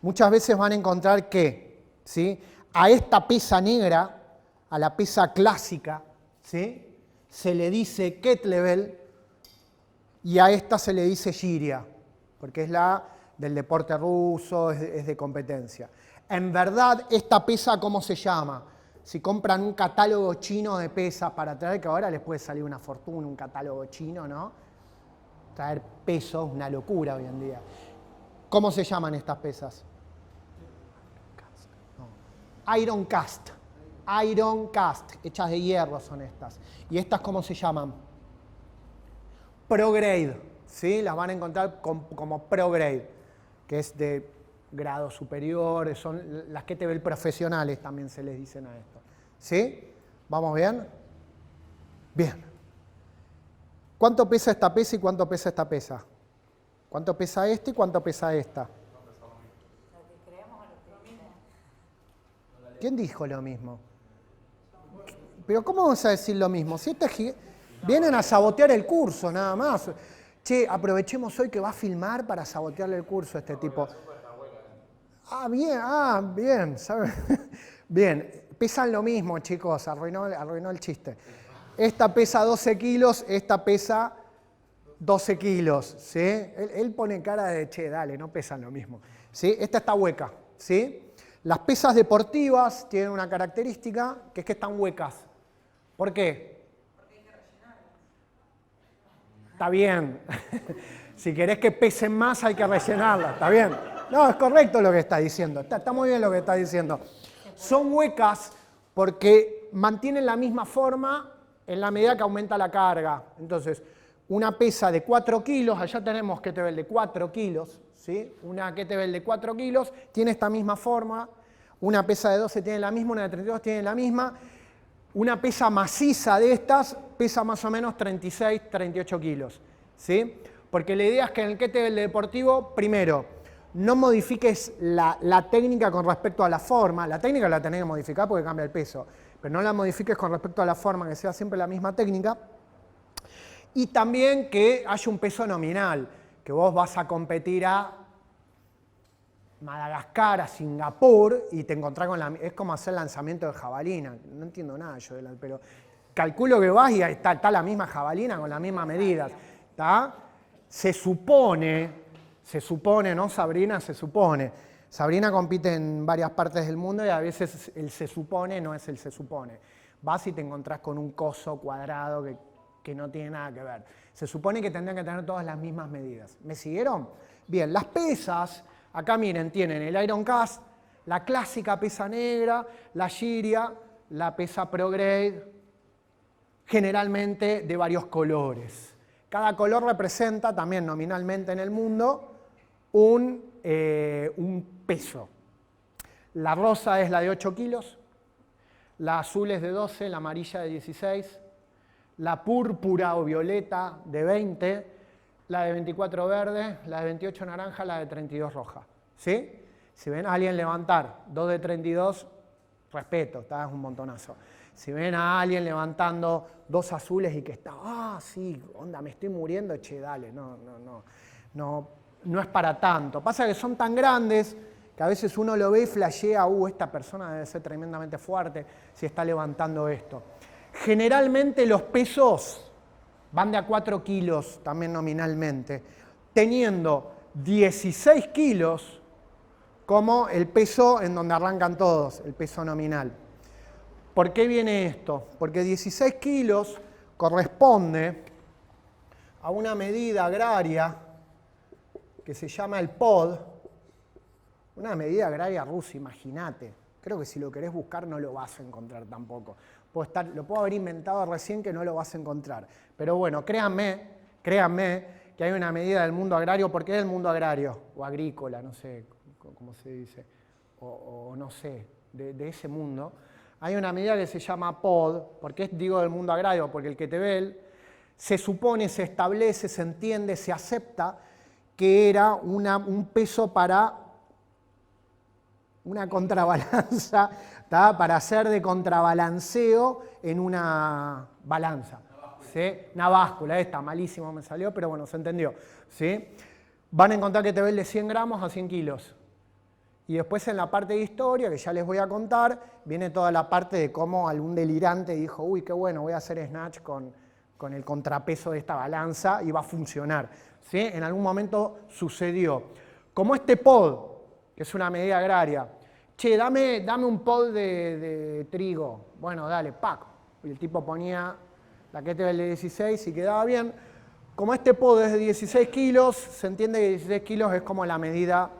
muchas veces van a encontrar que, ¿sí?, a esta pesa negra, a la pesa clásica, ¿sí?, se le dice kettlebell y a esta se le dice giria, porque es la del deporte ruso, es de competencia. En verdad, esta pesa, ¿cómo se llama? Si compran un catálogo chino de pesas para traer, que ahora les puede salir una fortuna, un catálogo chino, ¿no? Traer pesos, una locura hoy en día. ¿Cómo se llaman estas pesas? No. Iron Cast. Iron Cast, hechas de hierro son estas. ¿Y estas cómo se llaman? Pro Grade, ¿sí? Las van a encontrar como Pro Grade, que es de grado superior, son las kettlebell profesionales también se les dicen a esto. ¿Sí? ¿Vamos bien? Bien. ¿Cuánto pesa esta pesa y cuánto pesa esta pesa? ¿Cuánto pesa este y cuánto pesa esta? ¿Quién dijo lo mismo? Pero ¿cómo vamos a decir lo mismo? Si vienen a sabotear el curso, nada más. Che, aprovechemos hoy que va a filmar para sabotearle el curso a este tipo. Bien, ¿saben? Bien, pesan lo mismo, chicos, arruinó el chiste. Esta pesa 12 kilos, esta pesa 12 kilos, ¿sí? Él pone cara de, che, dale, no pesan lo mismo. ¿Sí? Esta está hueca, ¿sí? Las pesas deportivas tienen una característica, que es que están huecas. ¿Por qué? Porque hay que rellenarlas. Está bien. Si querés que pesen más, hay que rellenarlas, ¿está bien? No, es correcto lo que está diciendo, está muy bien lo que está diciendo. Son huecas porque mantienen la misma forma en la medida que aumenta la carga. Entonces, una pesa de 4 kilos, allá tenemos kettlebell de 4 kilos, ¿sí? Una kettlebell de 4 kilos tiene esta misma forma, una pesa de 12 tiene la misma, una de 32 tiene la misma, una pesa maciza de estas pesa más o menos 36, 38 kilos, ¿sí? Porque la idea es que en el kettlebell deportivo, primero, no modifiques la técnica con respecto a la forma. La técnica la tenés que modificar porque cambia el peso, pero no la modifiques con respecto a la forma, que sea siempre la misma técnica. Y también que haya un peso nominal, que vos vas a competir a Madagascar, a Singapur, y te encontrás con es como hacer lanzamiento de jabalina. No entiendo nada yo, pero calculo que vas y está la misma jabalina con las mismas medidas. ¿Tá? Se supone, ¿no, Sabrina? Se supone. Sabrina compite en varias partes del mundo y a veces el se supone no es el se supone. Vas y te encontrás con un coso cuadrado que no tiene nada que ver. Se supone que tendrían que tener todas las mismas medidas. ¿Me siguieron? Bien, las pesas, acá miren, tienen el Iron Cast, la clásica pesa negra, la giria, la pesa Pro Grade, generalmente de varios colores. Cada color representa también nominalmente en el mundo un peso. La rosa es la de 8 kilos, la azul es de 12, la amarilla de 16, la púrpura o violeta de 20, la de 24 verde, la de 28 naranja, la de 32 roja. ¿Sí? Si ven a alguien levantar 2 de 32, respeto, está, es un montonazo. Si ven a alguien levantando 2 azules y que está, sí, onda, me estoy muriendo, che, dale, no es para tanto. Pasa que son tan grandes que a veces uno lo ve y flashea, esta persona debe ser tremendamente fuerte si está levantando esto. Generalmente los pesos van de a 4 kilos también nominalmente, teniendo 16 kilos como el peso en donde arrancan todos, el peso nominal. ¿Por qué viene esto? Porque 16 kilos corresponde a una medida agraria que se llama el POD, una medida agraria rusa, imagínate. Creo que si lo querés buscar no lo vas a encontrar tampoco. Lo puedo haber inventado recién que no lo vas a encontrar. Pero bueno, créanme que hay una medida del mundo agrario. ¿Por qué del mundo agrario? O agrícola, no sé cómo se dice. O no sé, de ese mundo. Hay una medida que se llama POD. ¿Por qué digo del mundo agrario? Porque el kettlebell se supone, se establece, se entiende, se acepta que era un peso para una contrabalanza, ¿tá? Para hacer de contrabalanceo en una balanza. ¿Sí? Una báscula, malísimo me salió, pero bueno, se entendió. ¿Sí? Van a encontrar kettlebell de 100 gramos a 100 kilos. Y después en la parte de historia, que ya les voy a contar, viene toda la parte de cómo algún delirante dijo, uy, qué bueno, voy a hacer snatch con el contrapeso de esta balanza y va a funcionar. ¿Sí? En algún momento sucedió. Como este pod, que es una medida agraria, che, dame un pod de trigo. Bueno, dale, paco. Y el tipo ponía la kettlebell de 16 y quedaba bien. Como este pod es de 16 kilos, se entiende que 16 kilos es como la medida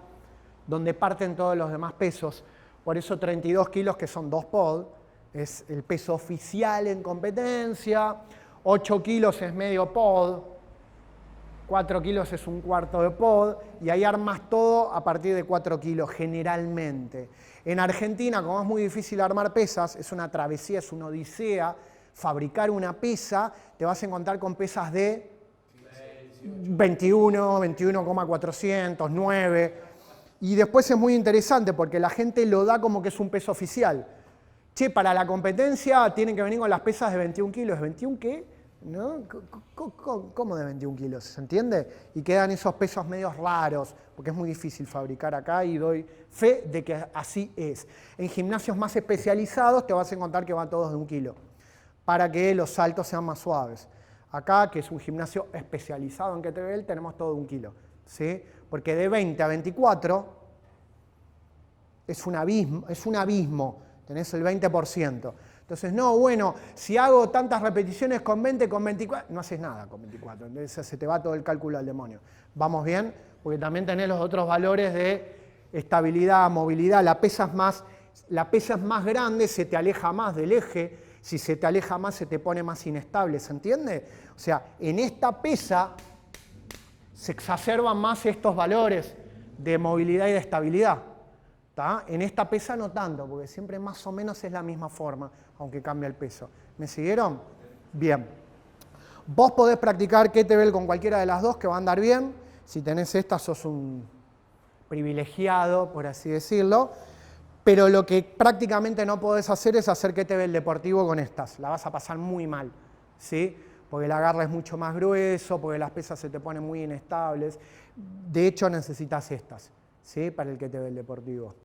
donde parten todos los demás pesos. Por eso 32 kilos, que son 2 pod, es el peso oficial en competencia. 8 kilos es medio pod. 4 kilos es un cuarto de pod. Y ahí armas todo a partir de 4 kilos, generalmente. En Argentina, como es muy difícil armar pesas, es una travesía, es una odisea, fabricar una pesa, te vas a encontrar con pesas de 21, 21,400, 9... Y después es muy interesante porque la gente lo da como que es un peso oficial. Che, para la competencia tienen que venir con las pesas de 21 kilos. ¿21 qué? ¿No? ¿Cómo de 21 kilos? ¿Se entiende? Y quedan esos pesos medios raros, porque es muy difícil fabricar acá y doy fe de que así es. En gimnasios más especializados te vas a encontrar que van todos de 1 kilo, para que los saltos sean más suaves. Acá, que es un gimnasio especializado en kettlebell, tenemos todo de 1 kilo. ¿Sí? Porque de 20 a 24 es un abismo, tenés el 20%. Entonces, no, bueno, si hago tantas repeticiones con 20, con 24, no haces nada con 24, entonces se te va todo el cálculo al demonio. ¿Vamos bien? Porque también tenés los otros valores de estabilidad, movilidad, la pesa es más grande, se te aleja más del eje, si se te aleja más se te pone más inestable, ¿se entiende? O sea, en esta pesa se exacerban más estos valores de movilidad y de estabilidad. ¿Tá? En esta pesa no tanto, porque siempre más o menos es la misma forma, aunque cambia el peso. ¿Me siguieron? Bien. Vos podés practicar kettlebell con cualquiera de las dos, que va a andar bien. Si tenés esta, sos un privilegiado, por así decirlo. Pero lo que prácticamente no podés hacer es hacer kettlebell deportivo con estas. La vas a pasar muy mal, ¿sí? Porque el agarre es mucho más grueso, porque las pesas se te ponen muy inestables. De hecho, necesitas estas, ¿sí? Para el kettlebell deportivo.